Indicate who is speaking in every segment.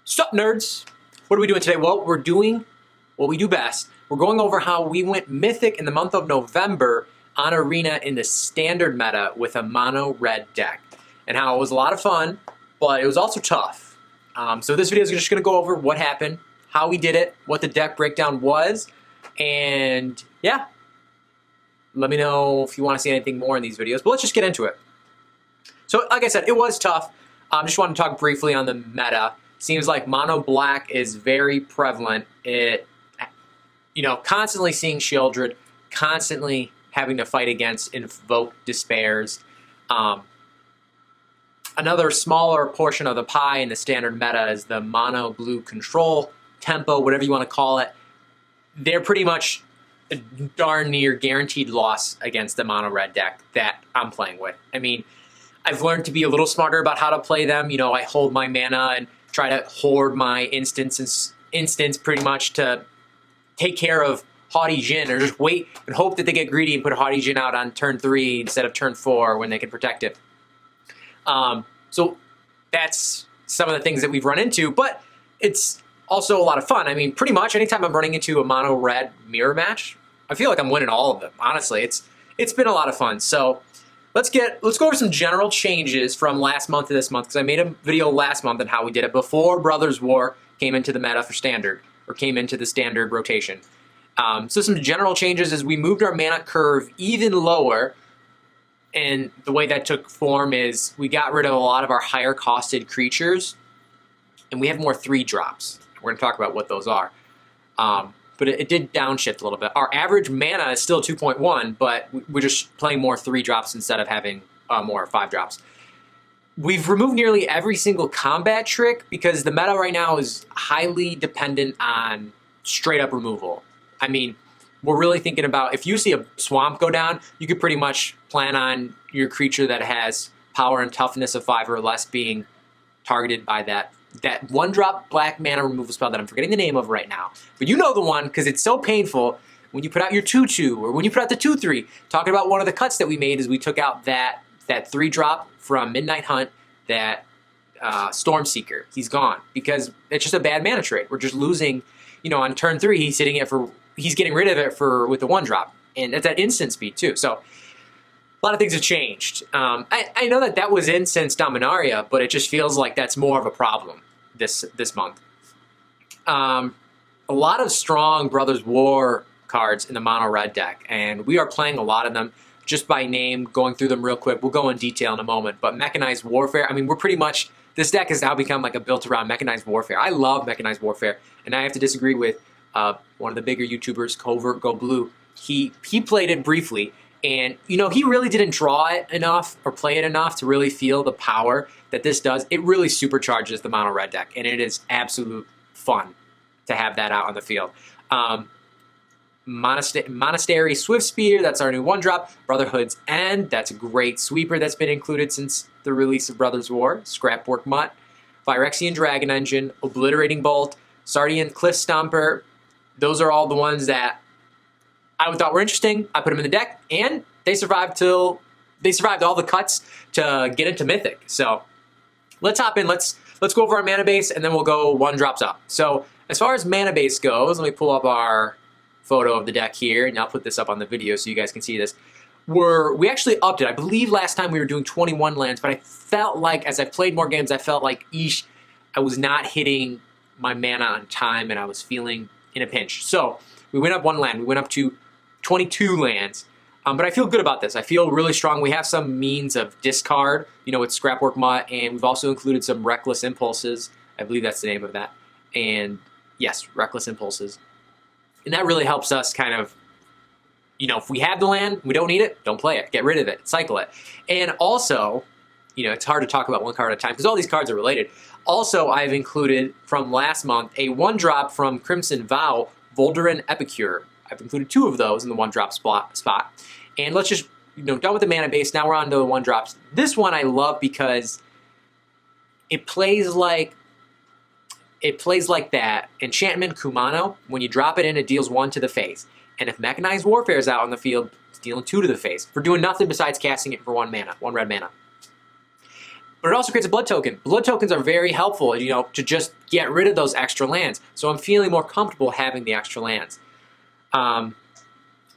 Speaker 1: Sup, nerds? What are we doing today? Well, we're doing what we do best. We're going over how we went mythic in the month of November on Arena in the standard meta with a mono red deck, and how it was a lot of fun, but it was also tough. So this video is just going to go over what happened, how we did it, what the deck breakdown was, and yeah, let me know if you want to see anything more in these videos, but let's just get into it. So like I said, it was tough. Just want to talk briefly on the meta. Seems like mono black is very prevalent. Constantly seeing Shieldred, constantly having to fight against Invoke Despairs. Another smaller portion of the pie in the standard meta is the mono blue control, tempo, whatever you want to call it. They're pretty much a darn near guaranteed loss against the mono red deck that I'm playing with. I mean, I've learned to be a little smarter about how to play them. You know, I hold my mana and try to hoard my instance pretty much to take care of Haughty Djinn, or just wait and hope that they get greedy and put Haughty Djinn out on turn 3 instead of turn 4 when they can protect it. So that's some of the things that we've run into, but it's also a lot of fun. I mean, pretty much anytime I'm running into a mono red mirror match, I feel like I'm winning all of them. Honestly, it's been a lot of fun. So let's go over some general changes from last month to this month, because I made a video last month on how we did it before Brothers War came into the meta for standard, or came into the standard rotation. So some general changes is we moved our mana curve even lower, and the way that took form is we got rid of a lot of our higher costed creatures, and we have more 3-drops. We're going to talk about what those are. But it did downshift a little bit. Our average mana is still 2.1, but we're just playing more 3-drops instead of having more 5-drops. We've removed nearly every single combat trick because the meta right now is highly dependent on straight up removal. I mean, we're really thinking about, if you see a swamp go down, you could pretty much plan on your creature that has power and toughness of 5 or less being targeted by that 1-drop black mana removal spell that I'm forgetting the name of right now. But you know the one, because it's so painful when you put out your 2/2, or when you put out the 2/3. Talking about one of the cuts that we made is we took out that 3-drop from Midnight Hunt, that Stormseeker. He's gone, because it's just a bad mana trade. We're just losing, on turn 3, he's getting rid of it with the 1-drop. And it's at instant speed too. So a lot of things have changed. I know that was in since Dominaria, but it just feels like that's more of a problem this month. A lot of strong Brothers War cards in the mono red deck, and we are playing a lot of them just by name, going through them real quick. We'll go in detail in a moment, but Mechanized Warfare, I mean, this deck has now become like built around Mechanized Warfare. I love Mechanized Warfare, and I have to disagree with one of the bigger YouTubers, Covert Go Blue. He played it briefly, and, he really didn't draw it enough or play it enough to really feel the power that this does. It really supercharges the mono red deck, and it is absolute fun to have that out on the field. Monastery Swiftspear, that's our new 1-drop. Brotherhood's End, that's a great sweeper that's been included since the release of Brothers War. Scrapwork Mutt, Phyrexian Dragon Engine, Obliterating Bolt, Sardian Cliff Stomper. Those are all the ones that I thought were interesting. I put them in the deck, and they survived all the cuts to get into Mythic. So let's hop in. Let's go over our mana base, and then we'll go 1-drops up. So as far as mana base goes, let me pull up our photo of the deck here, and I'll put this up on the video so you guys can see this. We actually upped it. I believe last time we were doing 21 lands, but I felt like as I played more games, I felt like I was not hitting my mana on time, and I was feeling in a pinch. So we went up 1 land. We went up to 22 lands. But I feel good about this. I feel really strong. We have some means of discard, with Scrapwork Mutt, and we've also included some Reckless Impulses. I believe that's the name of that. And yes, Reckless Impulses. And that really helps us kind of, if we have the land, we don't need it, don't play it. Get rid of it, cycle it. And also, it's hard to talk about one card at a time because all these cards are related. Also, I've included from last month a 1-drop from Crimson Vow, Volduran Epicure. I've included 2 of those in the 1-drop spot. And let's just, done with the mana base, now we're on to the 1-drops. This one I love because it plays like that enchantment Kumano. When you drop it in, it deals 1 to the face. And if Mechanized Warfare is out on the field, it's dealing 2 to the face for doing nothing besides casting it for 1 mana, 1 red mana. But it also creates a blood token. Blood tokens are very helpful, you know, to just get rid of those extra lands. So I'm feeling more comfortable having the extra lands.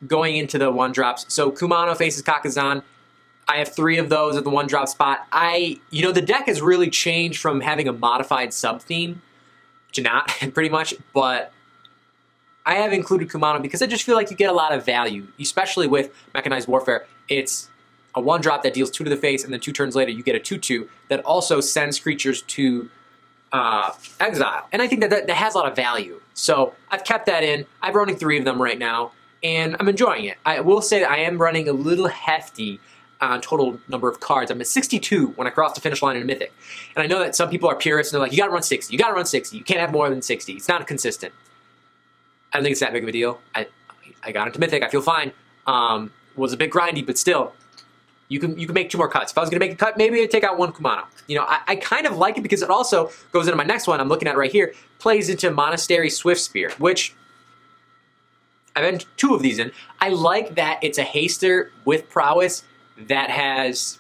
Speaker 1: Going into the 1-drops. So Kumano faces Kakazan. I have 3 of those at the 1-drop spot. You know, the deck has really changed from having a modified sub-theme to not, pretty much, but I have included Kumano because I just feel like you get a lot of value, especially with Mechanized Warfare. It's a 1-drop that deals 2 to the face, and then 2 turns later you get a 2/2 that also sends creatures to exile. And I think that has a lot of value. So I've kept that in. I'm running 3 of them right now, and I'm enjoying it. I will say that I am running a little hefty on total number of cards. I'm at 62 when I cross the finish line in Mythic. And I know that some people are purists and they're like, you gotta run 60, you gotta run 60, you can't have more than 60. It's not consistent. I don't think it's that big of a deal. I got into Mythic, I feel fine. Was a bit grindy, but still, you can make 2 more cuts. If I was gonna make a cut, maybe I'd take out 1 Kumano. You know, I kind of like it because it also goes into my next one I'm looking at right here, plays into Monastery Swiftspear, which I've had 2 of these in. I like that it's a haster with prowess that has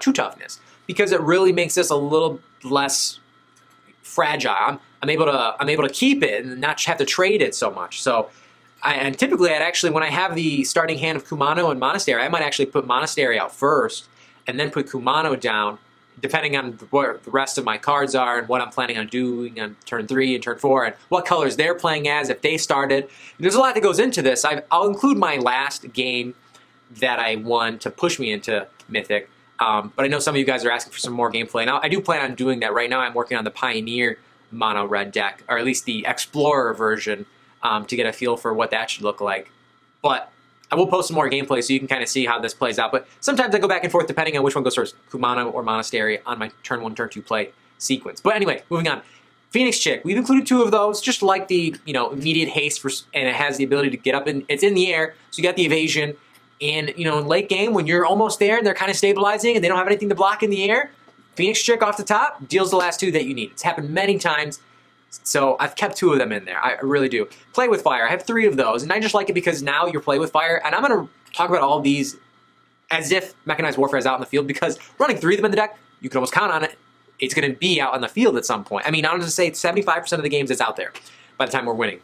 Speaker 1: 2 toughness, because it really makes this a little less fragile. I'm able to keep it and not have to trade it so much. So, and typically when I have the starting hand of Kumano and Monastery, I might actually put Monastery out first and then put Kumano down, depending on what the rest of my cards are and what I'm planning on doing on turn 3 and turn 4 and what colors they're playing as if they started. There's a lot that goes into this. I'll include my last game that I won to push me into Mythic. But I know some of you guys are asking for some more gameplay. Now, I do plan on doing that. Right now, I'm working on the Pioneer mono red deck, or at least the Explorer version, to get a feel for what that should look like. But I will post some more gameplay so you can kind of see how this plays out. But sometimes I go back and forth depending on which one goes first, Kumano or Monastery, on my turn 1, turn 2 play sequence. But anyway, moving on. Phoenix Chick, we've included 2 of those, just like the immediate haste, and it has the ability to get up, and it's in the air, so you got the evasion. And, in late game, when you're almost there and they're kind of stabilizing and they don't have anything to block in the air, Phoenix Chick off the top deals the last 2 that you need. It's happened many times, so I've kept 2 of them in there. I really do. Play with Fire, I have 3 of those, and I just like it because now you're Play with Fire, and I'm going to talk about all of these as if Mechanized Warfare is out in the field, because running 3 of them in the deck, you can almost count on it. It's going to be out on the field at some point. I mean, I'm going to say 75% of the games it's out there by the time we're winning.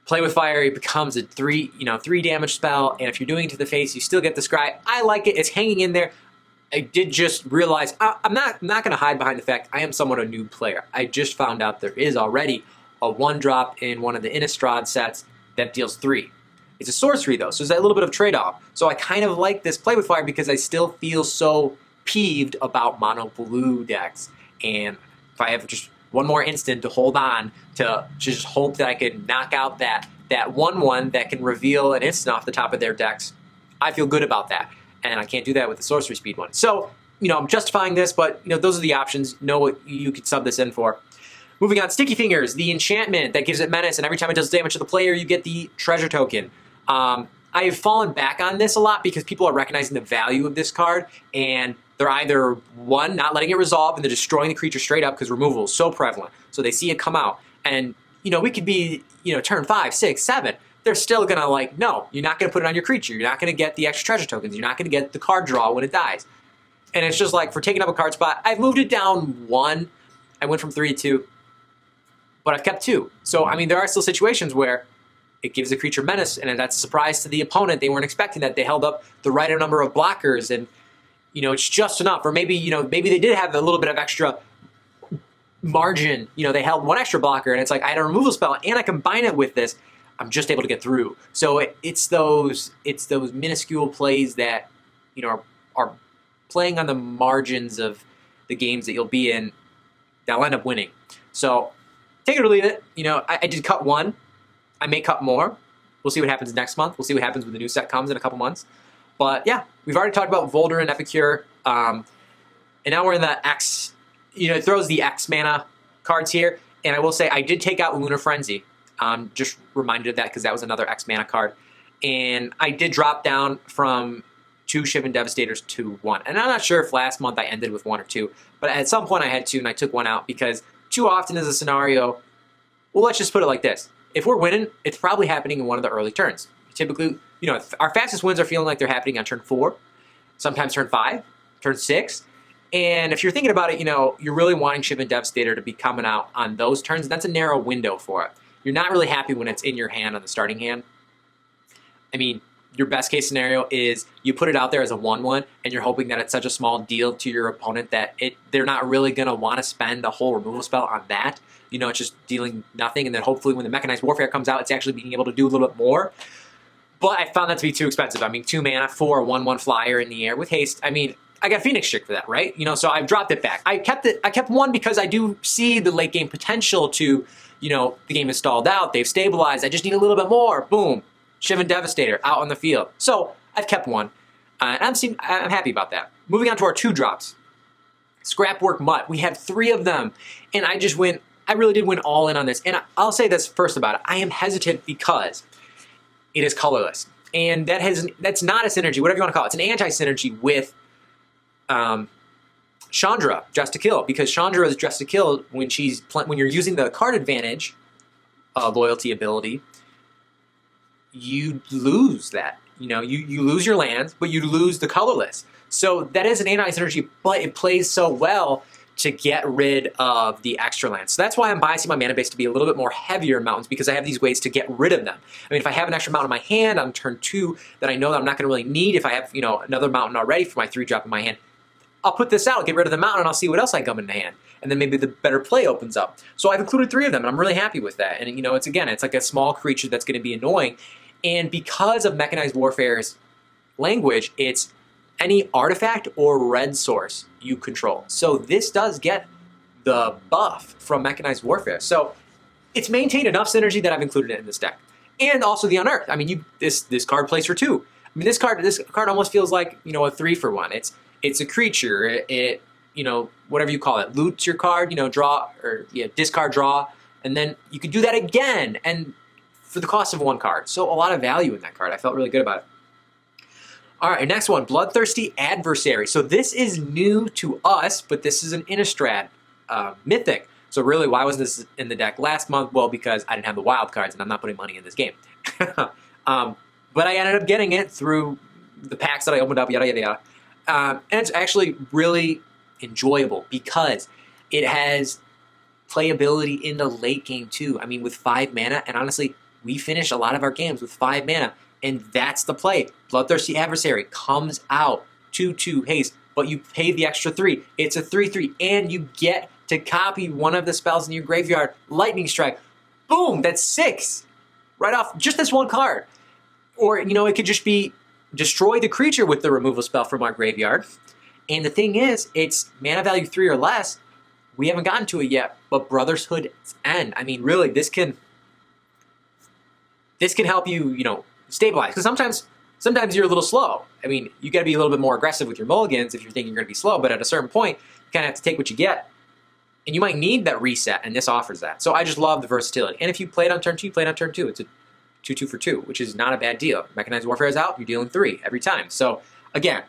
Speaker 1: Play with Fire, it becomes a 3 damage spell, and if you're doing it to the face, you still get the scry. I like it. It's hanging in there. I did just realize I'm not going to hide behind the fact I am somewhat a new player. I just found out there is already a 1-drop in one of the Innistrad sets that deals 3. It's a sorcery though, so there's that little bit of trade-off. So I kind of like this Play with Fire because I still feel so peeved about mono blue decks, and if I have just one more instant to hold on to just hope that I can knock out that 1/1 that can reveal an instant off the top of their decks, I feel good about that. And I can't do that with the sorcery speed one. So, I'm justifying this, but those are the options. Know what you could sub this in for. Moving on, Sticky Fingers, the enchantment that gives it menace, and every time it does damage to the player, you get the treasure token. I have fallen back on this a lot because people are recognizing the value of this card, and they're either, 1, not letting it resolve, and they're destroying the creature straight up because removal is so prevalent. So they see it come out. And, we could be, turn 5, 6, 7. They're still going to no, you're not going to put it on your creature. You're not going to get the extra treasure tokens. You're not going to get the card draw when it dies. And it's just for taking up a card spot, I've moved it down 1. I went from 3 to 2. But I've kept 2. So, I mean, there are still situations where it gives the creature menace, and that's a surprise to the opponent. They weren't expecting that. They held up the right number of blockers, and it's just enough. Or maybe, maybe they did have a little bit of extra margin. They held 1 extra blocker, and it's I had a removal spell, and I combine it with this. I'm just able to get through. So it's those minuscule plays that, are playing on the margins of the games that you'll be in that'll end up winning. So take it or leave it. I did cut 1. I may cut more. We'll see what happens next month. We'll see what happens when the new set comes in a couple months. But yeah, we've already talked about Volder and Epicure. And now we're in the X, it throws the X mana cards here. And I will say I did take out Lunar Frenzy. Just reminded of that because that was another X mana card. And I did drop down from 2 Shivan Devastators to 1. And I'm not sure if last month I ended with 1 or 2. But at some point I had 2 and I took 1 out because too often is a scenario, well, let's just put it like this. If we're winning, it's probably happening in one of the early turns. Typically, our fastest wins are feeling like they're happening on turn 4, sometimes turn 5, turn 6. And if you're thinking about it, you're really wanting Shivan Devastator to be coming out on those turns. And that's a narrow window for it. You're not really happy when it's in your hand on the starting hand. I mean, your best case scenario is you put it out there as a 1/1, and you're hoping that it's such a small deal to your opponent that they're not really going to want to spend a whole removal spell on that. It's just dealing nothing, and then hopefully when the Mechanized Warfare comes out, it's actually being able to do a little bit more. But I found that to be too expensive. I mean, 2 mana for a 1/1 flyer in the air with haste. I mean, I got Phoenix Chick for that, right? So I've dropped it back. I kept 1 because I do see the late game potential to, the game is stalled out, they've stabilized, I just need a little bit more. Boom. Shivan Devastator out on the field. So I've kept 1. I'm happy about that. Moving on to our 2 drops. Scrapwork Mutt. We have 3 of them. And I really did win all in on this. And I'll say this first about it. I am hesitant because it is colorless. And that's not a synergy, whatever you want to call it. It's an anti-synergy with Chandra, Dress to Kill. Because Chandra is Dress to Kill when you're using the card advantage loyalty ability, you lose that. You lose your lands, but you lose the colorless. So that is an anti-synergy, but it plays so well to get rid of the extra lands. So that's why I'm biasing my mana base to be a little bit more heavier in mountains, because I have these ways to get rid of them. I mean, if I have an extra mountain in my hand on turn 2 that I know that I'm not going to really need, if I have another mountain already for my 3-drop in my hand, I'll put this out, get rid of the mountain, and I'll see what else I come in hand. And then maybe the better play opens up. So I've included 3 of them, and I'm really happy with that. And it's like a small creature that's going to be annoying. And because of Mechanized Warfare's language, it's any artifact or red source you control. So this does get the buff from Mechanized Warfare. So it's maintained enough synergy that I've included it in this deck. And also the Unearthed. I mean, this card plays for 2. I mean, this card almost feels like, a 3-for-1. It's a creature. It whatever you call it, loots your card, draw, or discard, draw, and then you could do that again, and for the cost of 1 card. So a lot of value in that card. I felt really good about it. All right, next one, Bloodthirsty Adversary. So this is new to us, but this is an Innistrad Mythic. So really, why wasn't this in the deck last month? Well, because I didn't have the wild cards, and I'm not putting money in this game. But I ended up getting it through the packs that I opened up, yada, yada, yada. And it's actually really enjoyable because it has playability in the late game too. I mean, with 5 mana, and honestly, we finish a lot of our games with 5 mana, and that's the play. Bloodthirsty Adversary comes out 2/2 haste, but you pay the extra 3. It's a 3/3, and you get to copy one of the spells in your graveyard. Lightning Strike. Boom, that's 6. Right off just this 1 card. Or, it could just be destroy the creature with the removal spell from our graveyard. And the thing is, it's mana value 3 or less. We haven't gotten to it yet, but Brotherhood's End. I mean, really, this can help you, stabilize. Because sometimes you're a little slow. I mean, you got to be a little bit more aggressive with your mulligans if you're thinking you're going to be slow. But at a certain point, you kind of have to take what you get. And you might need that reset, and this offers that. So I just love the versatility. And if you play it on turn 2, you play it on turn 2. It's a 2/2 for 2, which is not a bad deal. Mechanized Warfare is out, you're dealing 3 every time. So again,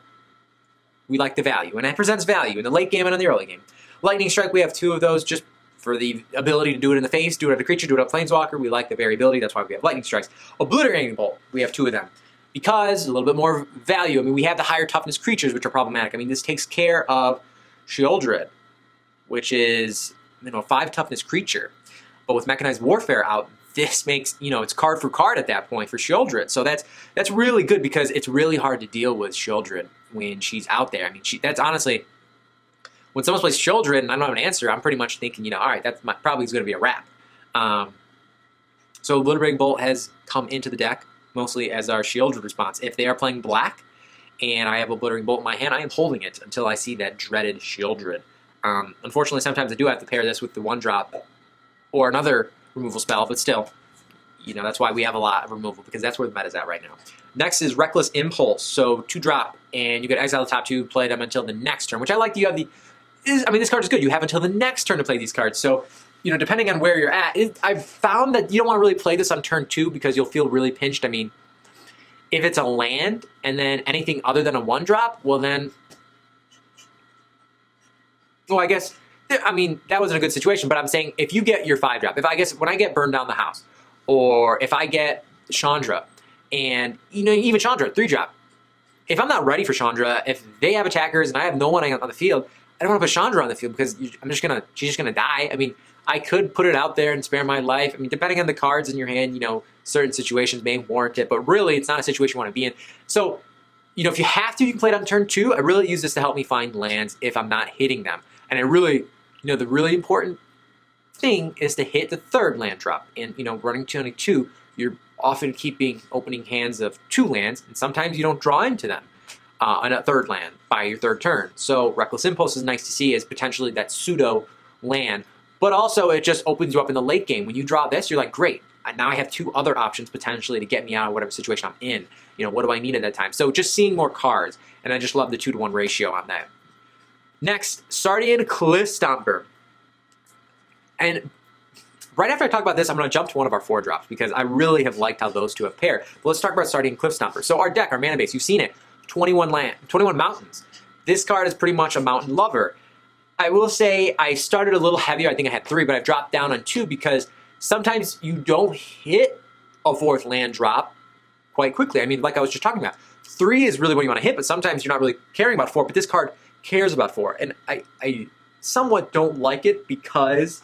Speaker 1: we like the value, and it presents value in the late game and in the early game. Lightning Strike, we have 2 of those just for the ability to do it in the face, do it at a creature, do it at Planeswalker. We like the variability, that's why we have Lightning Strikes. Obliterating Bolt, we have 2 of them. Because a little bit more value. I mean, we have the higher toughness creatures, which are problematic. I mean, this takes care of Sheoldred, which is 5 toughness creature. But with Mechanized Warfare out, this makes, it's card for card at that point for Sheoldred. So that's really good because it's really hard to deal with Sheoldred when she's out there. I mean, that's honestly, when someone plays Sheoldred and I don't have an answer, I'm pretty much thinking, all right, that's probably going to be a wrap. So Obliterating Bolt has come into the deck mostly as our Sheoldred response. If they are playing black and I have Obliterating Bolt in my hand, I am holding it until I see that dreaded Sheoldred. Unfortunately, sometimes I do have to pair this with the 1-drop or another removal spell, but still, that's why we have a lot of removal, because that's where the meta's at right now. Next is Reckless Impulse. So 2-drop, and you can exile the top 2, play them until the next turn, which I like. This card is good. You have until the next turn to play these cards. So, depending on where you're at, I've found that you don't want to really play this on turn 2 because you'll feel really pinched. I mean, if it's a land and then anything other than a 1-drop, well then, I guess, that wasn't a good situation, but I'm saying if you get your 5-drop, when I get Burn Down the House, or if I get Chandra, and even Chandra, 3-drop, if I'm not ready for Chandra, if they have attackers and I have no one on the field, I don't want to put Chandra on the field because she's just gonna die. I mean, I could put it out there and spare my life. I mean, depending on the cards in your hand, you know, certain situations may warrant it, but really it's not a situation you want to be in. So, you know, if you have to, you can play it on turn 2. I really use this to help me find lands if I'm not hitting them. And I really, you know, the really important thing is to hit the 3rd land drop. And, you know, running 2, you're often keeping opening hands of 2 lands, and sometimes you don't draw into them on a 3rd land by your 3rd turn. So Reckless Impulse is nice to see as potentially that pseudo land, but also it just opens you up in the late game. When you draw this, you're like, great, now I have 2 other options potentially to get me out of whatever situation I'm in. You know, what do I need at that time? So just seeing more cards, and I just love the 2-to-1 ratio on that. Next, Sardian Cliff Stomper. And right after I talk about this, I'm going to jump to one of our 4 drops because I really have liked how those 2 have paired. But let's talk about Sardian Cliff Stomper. So our deck, our mana base, you've seen it, 21 mountains. This card is pretty much a mountain lover. I will say I started a little heavier. I think I had 3, but I've dropped down on 2 because sometimes you don't hit a 4th land drop quite quickly. I mean, like I was just talking about, 3 is really what you want to hit, but sometimes you're not really caring about 4, but this card cares about 4. And I somewhat don't like it because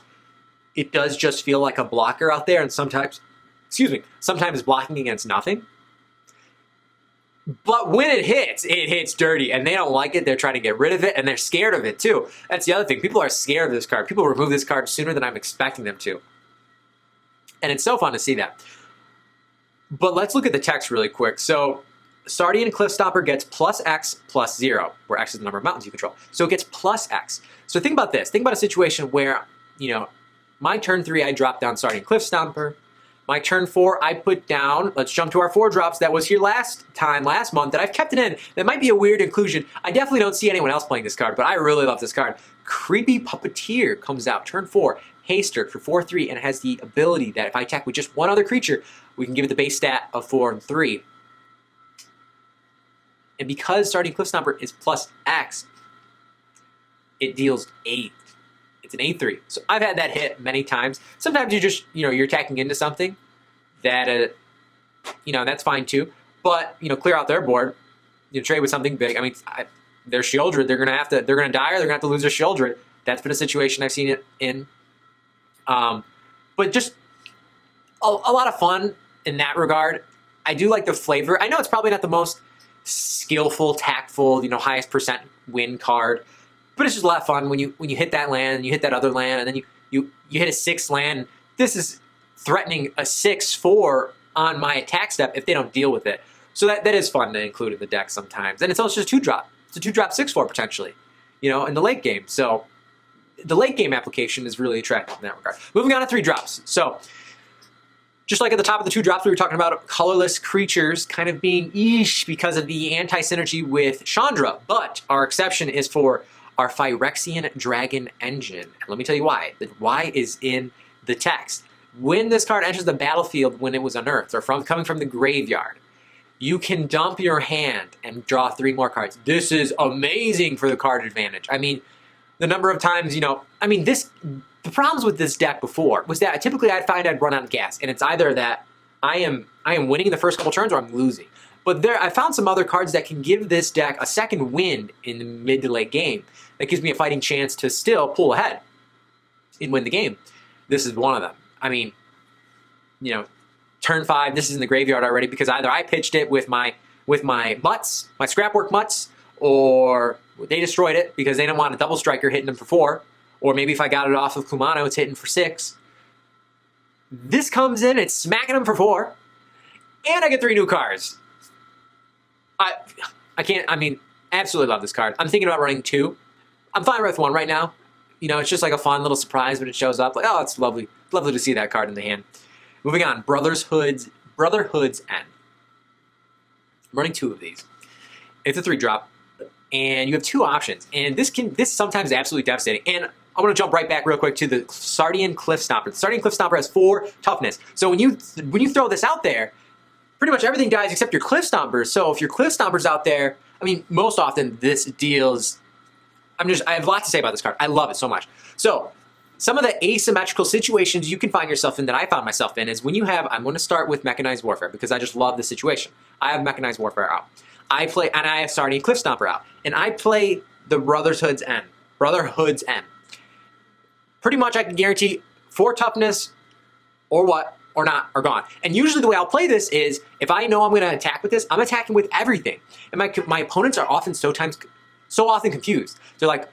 Speaker 1: it does just feel like a blocker out there, and sometimes blocking against nothing. But when it hits dirty, and they don't like it. They're trying to get rid of it, and they're scared of it too. That's the other thing. People are scared of this card. People remove this card sooner than I'm expecting them to. And it's so fun to see that. But let's look at the text really quick. So Sardian Cliff Stomper gets +X +0, where X is the number of mountains you control. So it gets +X. So think about this. Think about a situation where, you know, my turn 3, I drop down Sardian Cliff Stomper. My turn 4, I put down, let's jump to our 4 drops that was here last month, that I've kept it in. That might be a weird inclusion. I definitely don't see anyone else playing this card, but I really love this card. Creepy Puppeteer comes out, turn 4, Haster for 4/3, and it has the ability that if I attack with just one other creature, we can give it the base stat of 4 and 3. And because Sardian Cliff Stomper is +X, it deals 8. It's an 8/3. So I've had that hit many times. Sometimes you just, you know, you're attacking into something that, you know, that's fine too. But, you know, clear out their board, you know, trade with something big. I mean, their Shieldred, they're going to die or they're going to have to lose their Shieldred. That's been a situation I've seen it in. But just a lot of fun in that regard. I do like the flavor. I know it's probably not the most skillful, tactful, you know, highest percent win card, but it's just a lot of fun when you hit that land and you hit that other land and then you hit a 6th land. This is threatening a 6/4 on my attack step if they don't deal with it. So that is fun to include in the deck sometimes. And it's also just 2-drop. It's a 2-drop 6/4 potentially, you know, in the late game. So the late game application is really attractive in that regard. Moving on to 3 drops. So just like at the top of the 2 drops, we were talking about colorless creatures kind of being eesh because of the anti-synergy with Chandra. But our exception is for our Phyrexian Dragon Engine. And let me tell you why. The why is in the text. When this card enters the battlefield when it was unearthed, or coming from the graveyard, you can dump your hand and draw 3 more cards. This is amazing for the card advantage. I mean, the number of times, you know, I mean, the problems with this deck before was that typically I'd find I'd run out of gas, and it's either that I am winning the first couple turns or I'm losing. But I found some other cards that can give this deck a second wind in the mid to late game. That gives me a fighting chance to still pull ahead and win the game. This is one of them. I mean, you know, turn 5, this is in the graveyard already because either I pitched it with my mutts, my scrapwork mutts, or they destroyed it because they didn't want a double striker hitting them for 4. Or maybe if I got it off of Kumano, it's hitting for 6. This comes in, it's smacking them for 4. And I get 3 new cards. I mean, absolutely love this card. I'm thinking about running 2. I'm fine with 1 right now. You know, it's just like a fun little surprise when it shows up. Like, oh, it's lovely. Lovely to see that card in the hand. Moving on, Brotherhood's End. I'm running 2 of these. It's a 3-drop. And you have 2 options. And this sometimes is absolutely devastating. And I want to jump right back real quick to the Sardian Cliff Stomper. The Sardian Cliff Stomper has 4 toughness. So when you throw this out there, pretty much everything dies except your Cliff Stompers. So if your Cliff Stomper's out there, I mean, most often this deals... I have a lot to say about this card. I love it so much. So some of the asymmetrical situations you can find yourself in that I found myself in is when you have... I'm going to start with Mechanized Warfare because I just love this situation. I have Mechanized Warfare out. I play, and I started Cliff Stomper out, and I play the Brotherhood's End. Pretty much I can guarantee 4 toughness, or what, or not, are gone. And usually the way I'll play this is, if I know I'm going to attack with this, I'm attacking with everything. And my opponents are often so often confused. They're like,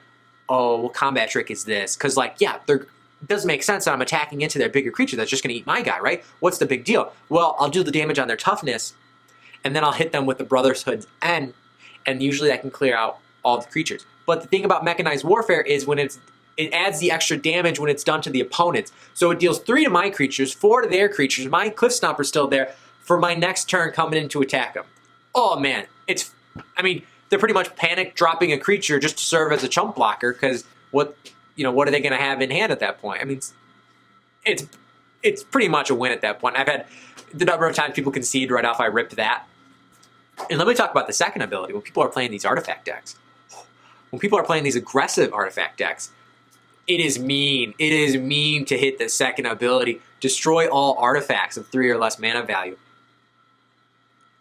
Speaker 1: oh, what combat trick is this? Because, like, yeah, it doesn't make sense that I'm attacking into their bigger creature that's just going to eat my guy, right? What's the big deal? Well, I'll do the damage on their toughness, and then I'll hit them with the Brotherhood's End, and usually that can clear out all the creatures. But the thing about Mechanized Warfare is when it adds the extra damage when it's done to the opponents. So it deals 3 to my creatures, 4 to their creatures. My Cliff Stomper's still there for my next turn coming in to attack them. Oh, man. They're pretty much panic dropping a creature just to serve as a chump blocker, because what are they going to have in hand at that point? I mean, it's pretty much a win at that point. I've had the number of times people concede right off I ripped that. And let me talk about the second ability. When people are playing these artifact decks, when people are playing these aggressive artifact decks, it is mean. It is mean to hit the second ability. Destroy all artifacts of 3 or less mana value.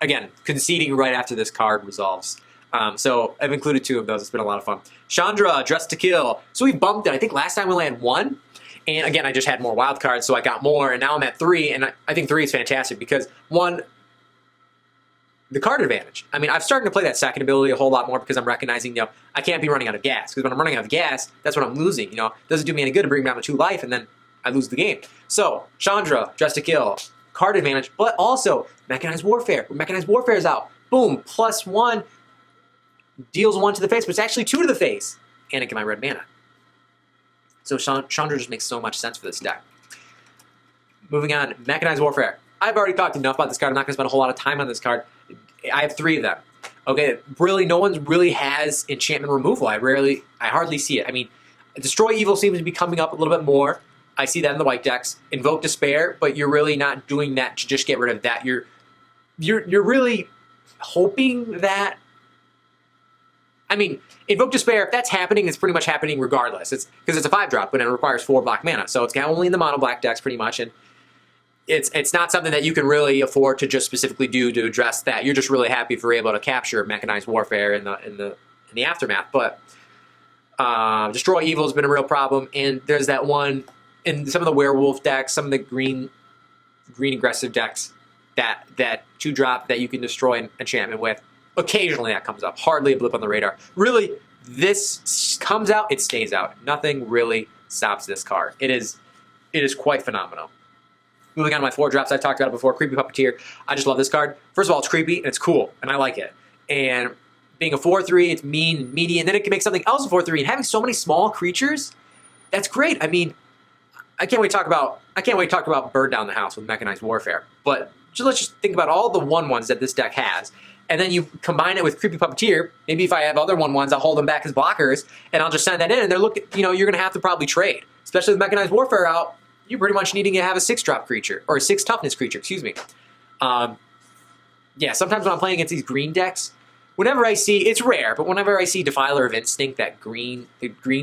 Speaker 1: Again, conceding right after this card resolves. So I've included 2 of those. It's been a lot of fun. Chandra, Dressed to Kill. So we bumped it. I think last time we landed 1. And again, I just had more wild cards, so I got more. And now I'm at 3. And I think 3 is fantastic because, 1, the card advantage. I mean, I've started to play that second ability a whole lot more because I'm recognizing, I can't be running out of gas. Because when I'm running out of gas, that's when I'm losing. It doesn't do me any good to bring me down to 2 life, and then I lose the game. So, Chandra, Dressed to Kill, card advantage, but also Mechanized Warfare. When Mechanized Warfare is out, boom, +1, deals 1 to the face, but it's actually 2 to the face. And I get my red mana. So Chandra just makes so much sense for this deck. Moving on, Mechanized Warfare. I've already talked enough about this card. I'm not going to spend a whole lot of time on this card. I have 3 of them. Okay, really, no one really has enchantment removal. I hardly see it. I mean, Destroy Evil seems to be coming up a little bit more. I see that in the white decks. Invoke Despair, but you're really not doing that to just get rid of that. You're really hoping that. I mean, Invoke Despair, if that's happening, it's pretty much happening regardless. It's because it's a 5-drop, but it requires 4 black mana. So it's only in the mono black decks pretty much, and it's not something that you can really afford to just specifically do to address that. You're just really happy if you're able to capture Mechanized Warfare in the aftermath. But Destroy Evil has been a real problem, and there's that one in some of the werewolf decks, some of the green aggressive decks that 2-drop that you can destroy an enchantment with. Occasionally that comes up. Hardly a blip on the radar. Really, this comes out, it stays out. Nothing really stops this card. It is quite phenomenal. Moving on to my 4-drops, I talked about it before. Creepy Puppeteer. I just love this card. First of all, it's creepy and it's cool, and I like it. And being a 4/3, it's mean and meaty, and then it can make something else a 4/3. And having so many small creatures, that's great. I mean, I can't wait to talk about Bird Down the House with Mechanized Warfare. But let's just think about all the 1/1s that this deck has. And then you combine it with Creepy Puppeteer. Maybe if I have other 1/1s, I'll hold them back as blockers, and I'll just send that in. And they're you're going to have to probably trade. Especially with Mechanized Warfare out, you're pretty much needing to have a 6-drop creature, or a 6 toughness creature, excuse me. Yeah, sometimes when I'm playing against these green decks, whenever I see, it's rare, but whenever I see Defiler of Instinct, the green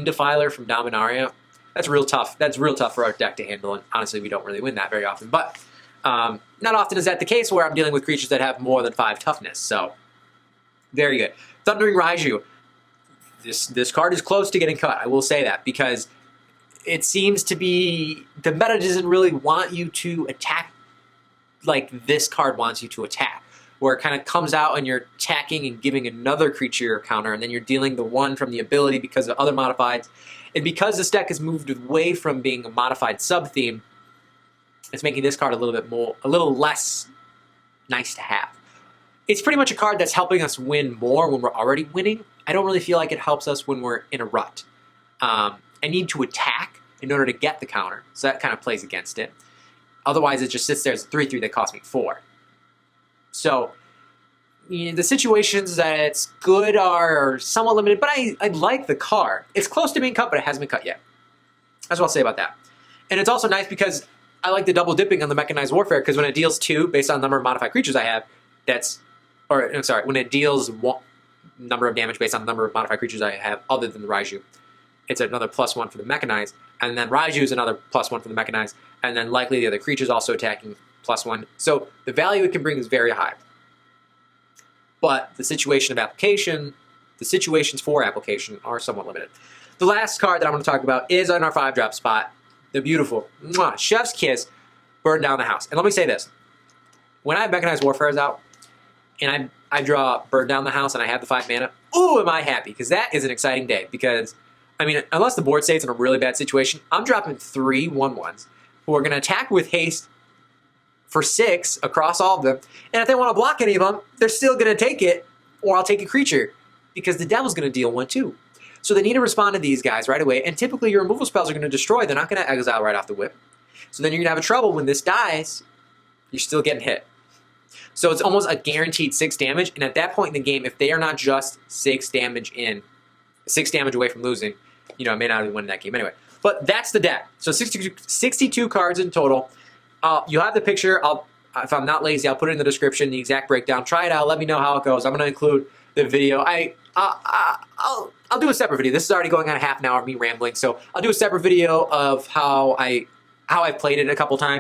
Speaker 1: Defiler from Dominaria, that's real tough. That's real tough for our deck to handle, and honestly, we don't really win that very often. But not often is that the case where I'm dealing with creatures that have more than 5 toughness, so very good. Thundering Raiju. This card is close to getting cut, I will say that, because it seems to be, the meta doesn't really want you to attack like this card wants you to attack, where it kind of comes out and you're attacking and giving another creature a counter, and then you're dealing the 1 from the ability because of other modifieds. And because this deck has moved away from being a modified sub-theme, it's making this card a little less nice to have. It's pretty much a card that's helping us win more when we're already winning. I don't really feel like it helps us when we're in a rut. I need to attack in order to get the counter, so that kind of plays against it. Otherwise, it just sits there as a 3/3 that costs me 4. So, the situations that it's good are somewhat limited, but I like the card. It's close to being cut, but it hasn't been cut yet. That's what I'll say about that. And it's also nice because I like the double dipping on the Mechanized Warfare, because when it deals 2 based on the number of modified creatures I have, when it deals 1 number of damage based on the number of modified creatures I have other than the Raiju, it's another +1 for the Mechanized, and then Raiju is another +1 for the Mechanized, and then likely the other creatures also attacking +1. So the value it can bring is very high. but the situation of application, the situations for application are somewhat limited. The last card that I'm going to talk about is on our 5-drop spot, the beautiful Chef's Kiss, Burn Down the House. And let me say this. When I have Mechanized Warfare out, and I draw Burn Down the House and I have the 5 mana, ooh, am I happy, because that is an exciting day. Because, I mean, unless the board state's in a really bad situation, I'm dropping 3 1/1s who are going to attack with haste for 6 across all of them. And if they want to block any of them, they're still going to take it, or I'll take a creature, because the Devil's going to deal 1 too. So they need to respond to these guys right away, and typically your removal spells are going to destroy. They're not going to exile right off the whip. So then you're going to have trouble when this dies, you're still getting hit. So it's almost a guaranteed 6 damage, and at that point in the game, if they are not just 6 damage away from losing, you know, I may not have won that game anyway. But that's the deck. So 62 cards in total. You'll have the picture. If I'm not lazy, I'll put it in the description, the exact breakdown. Try it out. Let me know how it goes. I'm going to include the video. I'll do a separate video. This is already going on a half an hour of me rambling, so I'll do a separate video of how I've played it a couple times.